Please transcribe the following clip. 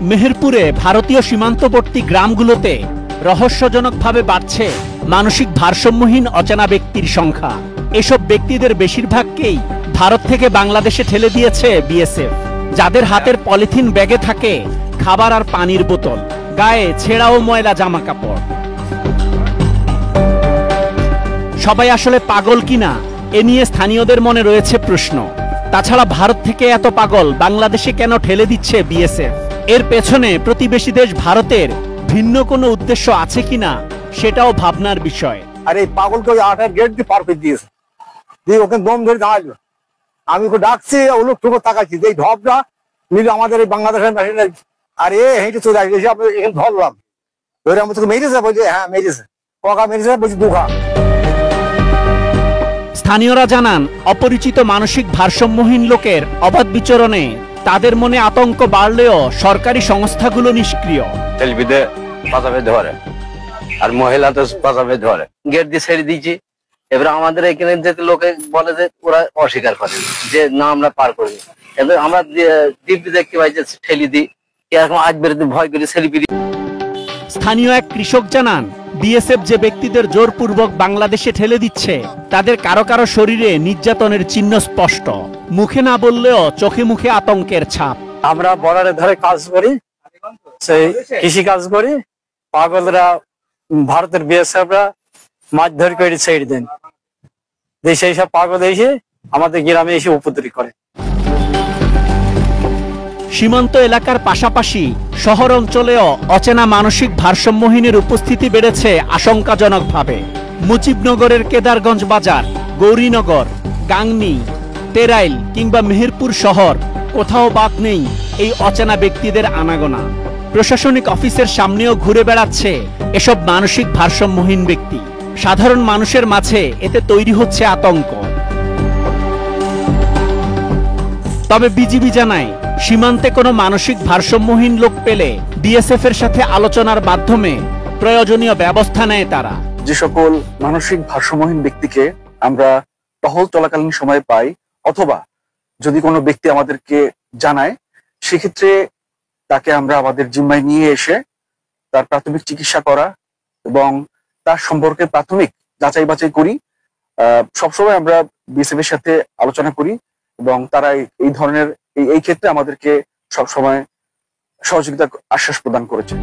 মেহেরপুরে ভারতীয় সীমান্তবর্তী গ্রামগুলোতে রহস্যজনকভাবে বাড়ছে মানসিক ভারসাম্যহীন অচেনা ব্যক্তির সংখ্যা। এসব ব্যক্তিদের বেশিরভাগকেই ভারত থেকে বাংলাদেশে ঠেলে দিয়েছে বিএসএফ, যাদের হাতের পলিথিন ব্যাগে থাকে খাবার আর পানির বোতল, গায়ে ছেঁড়া ও ময়লা জামা কাপড়। সবাই আসলে পাগল কিনা এ নিয়ে স্থানীয়দের মনে রয়েছে প্রশ্ন। তাছাড়া ভারত থেকে এত পাগল বাংলাদেশে কেন ঠেলে দিচ্ছে বিএসএফ? এর পেছনে প্রতিবেশী দেশ ভারতের ভিন্ন কোনো উদ্দেশ্য আছে কিনা সেটাও ভাবনার বিষয়। আর এই পাগলকে ওই 8 গেট দিয়ে পার করে দিয়েছে, দিয়ে ওকে দম ধরে দাঁড়ালো। আমি ওকে ডাকছি, ও লোক ঠুকো তাকাচ্ছি, এই ঢপটা মিলে আমাদের এই বাংলাদেশের মেশিনারি। আর এ হেঁটে চলে আসবে, আমরা এখানে ধরলাম, ধরে আমি তোকে মেরেছে, বলছে হ্যাঁ মেরেছে, পকা মেরেছে, বলছি দুঘা। স্থানীয়রা জানান, অপরিচিত মানসিক ভারসাম্যহীন লোকের অবাধ বিচরণে তাদের মনে আতঙ্ক বাড়লেও সরকারি সংস্থাগুলো নিষ্ক্রিয়। সেলফিতে পাশাপে ধরে আর মহিলা তো পাশাপে ধরে, গেট দিয়ে ছেড়ে দিয়েছি। এবার আমাদের এখানে যে লোকে বলে যে ওরা অস্বীকার করে যে না আমরা পার করি। এবার আমরা দিব্যি দেখতে পাই যে ঠেলি দিই, এরকম আজ বেরোতে ভয় করে সেলফি দিই। স্থানীয় এক কৃষক জানান, বিএসএফ যে ব্যক্তিদের জোরপূর্বক বাংলাদেশে ঠেলে দিচ্ছে তাদের কারো কারো শরীরে নির্যাতনের চিহ্ন স্পষ্ট, মুখে না বললেও চোখে মুখে আতঙ্কের ছাপ। আমরা বর্ডারের ধারে কাজ করি, সেই কৃষি কাজ করি, পাগলরা ভারতের বিএসএফরা মাছ ধরে করে ছেড়ে দেন, সেই সব পাগল এসে আমাদের গ্রামে এসে উপদ্রব করে। সীমান্ত এলাকার পাশাপাশি শহর অঞ্চলেও অচেনা মানসিক ভারসাম্যহীনের উপস্থিতি বেড়েছে আশঙ্কাজনকভাবে। মুজিবনগরের কেদারগঞ্জ বাজার, গৌরীনগর, গাংনী, তেরাইল কিংবা মেহেরপুর শহর, কোথাও বাদ নেই এই অচেনা ব্যক্তিদের আনাগোনা। প্রশাসনিক অফিসের সামনেও ঘুরে বেড়াচ্ছে এসব মানসিক ভারসাম্যহীন ব্যক্তি। সাধারণ মানুষের মাঝে এতে তৈরি হচ্ছে আতঙ্ক। তবে বিজিবি জানায়, সীমান্তে কোনো মানসিক ভারসাম্যহীন লোক পেলে বিএসএফ এর সাথে আলোচনার মাধ্যমে প্রয়োজনীয় ব্যবস্থা নেয় তারা। যে সকল মানসিক ভারসাম্যহীন ব্যক্তিকে আমরা টহল চলাকালীন সময়ে পাই, অথবা যদি কোনো ব্যক্তি আমাদেরকে জানায়, সেক্ষেত্রে তাকে আমরা আমাদের জিম্মায় নিয়ে এসে তার প্রাথমিক চিকিৎসা করা এবং তার সম্পর্কে প্রাথমিক যাচাই বাছাই করি। সবসময় আমরা বিএসএফ এর সাথে আলোচনা করি এবং তারা এই ধরনের এই ক্ষেত্রে আমাদেরকে সবসময় সহযোগিতার আশ্বাস প্রদান করেছে।